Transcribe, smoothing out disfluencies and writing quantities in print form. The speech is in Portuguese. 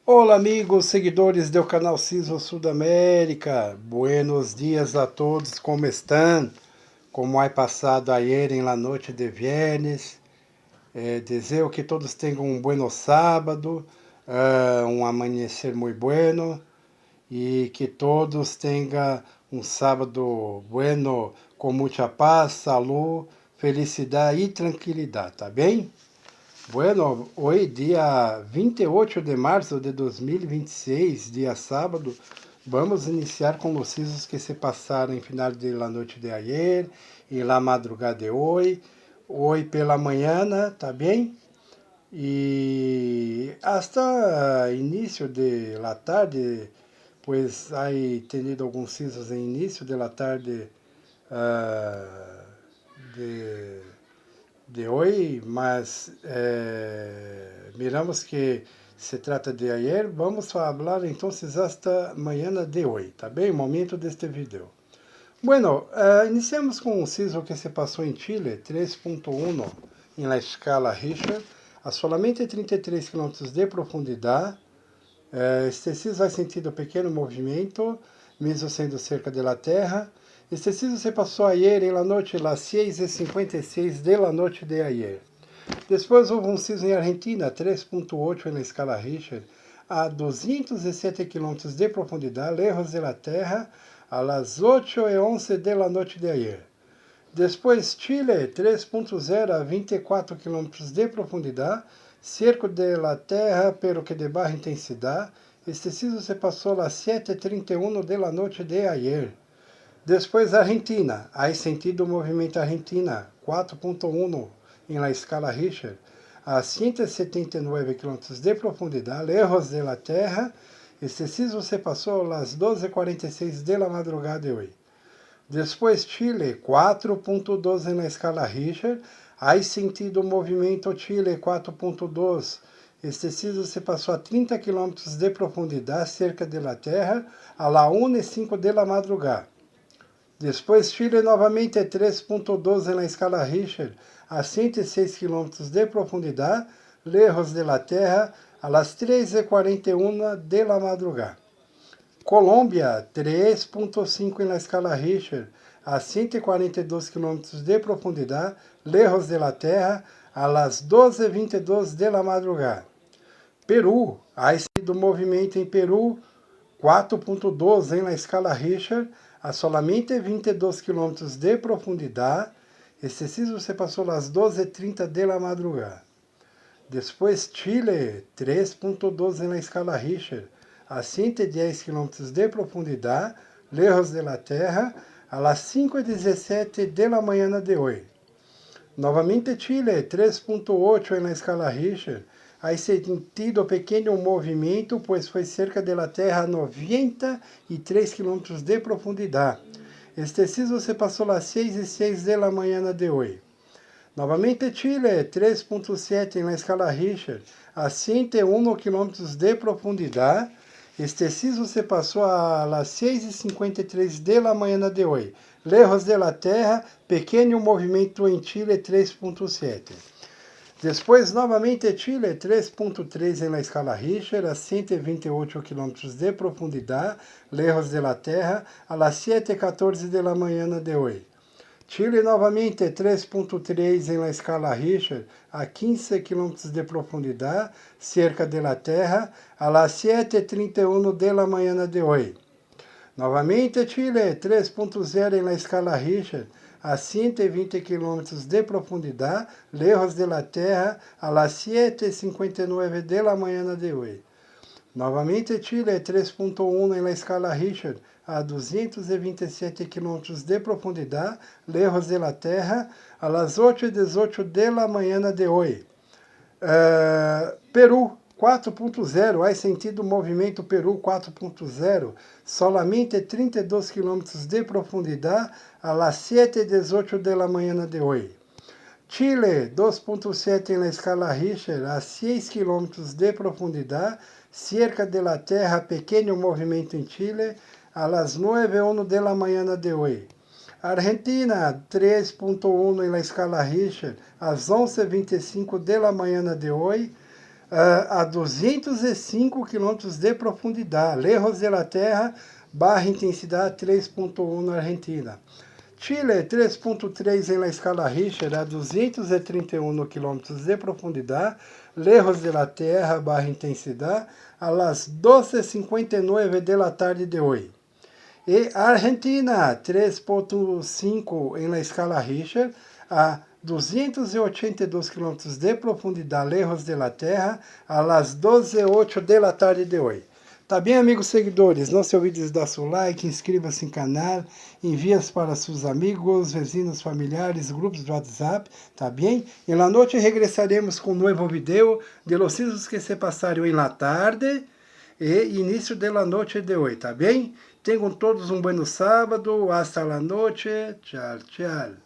Olá, amigos, seguidores do canal CISO Sudamérica. Buenos dias a todos, como estão? Como é passado ayer em la noite de viernes? Desejo que todos tenham um bueno sábado, um amanhecer muito bueno e que todos tenham um sábado bueno com muita paz, saúde, felicidade e tranquilidade, tá bem? Bueno, hoje, dia 28 de março de 2026, dia sábado, vamos iniciar com os incisos que se passaram em final de la noite de ayer e la madrugada de hoje pela manhã, tá bem? E hasta início de la tarde, pues há tenido alguns incisos em início de la tarde de hoje, mas miramos que se trata de ayer, vamos falar então esta manhã de hoje, tá bem? O momento deste vídeo. Bueno, iniciamos com um sismo que se passou em Chile, 3.1 em la escala Richter, a solamente 33 km de profundidade. Este sismo vai sentir um pequeno movimento, mesmo sendo cerca da Terra. Este sismo se passou ayer em la noite, las 6:56 de la noite de ayer. Depois houve um sismo em Argentina, 3.8 na escala Richter, a 207 km de profundidade, lejos da Terra, a las 8:11 de la noite de ayer. Depois Chile, 3.0 a 24 km de profundidade, cerca da Terra, pero que de baixa intensidade. Este sismo se passou às 7:31 de la noite de ayer. Depois Argentina, aí sentido o movimento Argentina, 4.1 em la escala Richter, a 179 km de profundidade, lejos de la Terra. Este sismo se passou às 12:46 de la madrugada de hoje. Depois Chile, 4.2 na escala Richter, aí sentido o movimento Chile 4.2. Este sismo se passou a 30 km de profundidade, cerca da Terra, a la 1:05 de la madrugada. Depois Chile novamente 3.12 na escala Richter, a 106 km de profundidade, lejos de la Terra, a las 3:41 de la madrugada. Colômbia, 3.5 na escala Richter, a 142 km de profundidade, lejos de la Terra, a las 12:22 de la madrugada. Peru, há sido movimento em Peru, 4.12 na escala Richter, a solamente 22 km de profundidade. Este sismo se passou às 12:30 de la madrugada. Depois Chile, 3.12 na escala Richter, a 110 km de profundidade, lejos de la Terra, a las 5:17 de la manhã de hoje. Novamente Chile, 3.8 na escala Richter, aí sentido pequeno movimento, pois foi cerca da Terra a 93 km de profundidade. Este sismo se passou às 6:06 da manhã de hoje. Novamente Chile, 3.7 na escala Richter, a 101 km de profundidade. Este sismo se passou às 6:53 da manhã de hoje. Lejos de la Terra, pequeno movimento em Chile, 3.7. Depois, novamente, Chile, 3.3 na escala Richter, a 128 km de profundidade, lejos de la Terra, a las 7:14 da manhã de hoje. Chile, novamente, 3.3 na escala Richter, a 15 km de profundidade, cerca de la Terra, a las 7:31 da manhã de hoje. Novamente, Chile, 3.0 na escala Richter, a 120 km de profundidade, lejos de la Terra, a las 7:59 da manhã de hoje. Novamente, Chile, 3.1 na escala Richter, a 227 km de profundidade, lejos de la Terra, a las 8:18 da manhã de hoje. Peru, 4.0, aí sentido movimento Peru 4.0, solamente 32 km de profundidade, a las 7:18 da manhã de hoje. Chile, 2.7 na escala Richter, a 6 km de profundidade, cerca de la Terra, pequeno movimento em Chile, a las 9:01 da manhã de hoje. Argentina, 3.1 na escala Richter, às 11:25 da manhã de hoje. a 205 quilômetros de profundidade. Lejos de la Terra, baja intensidade 3.1 na Argentina. Chile, 3.3 em la escala Richter, a 231 quilômetros de profundidade. Lejos de la Terra, baja intensidade, a las 12:59 de la tarde de hoje. E Argentina, 3.5 em la escala Richter, a 282 quilômetros de profundidade, lejos de la Terra, a las 12:08 de la tarde de hoje. Tá bem, amigos seguidores? Não se olvide de dar seu like, inscreva-se no canal, envie-se para seus amigos, vizinhos, familiares, grupos de WhatsApp, tá bem? E na noite regressaremos com um novo vídeo de los sismos que se passaram em la tarde e início de la noite de hoje, tá bem? Tenham todos um bom sábado, hasta la noche, tchau, tchau.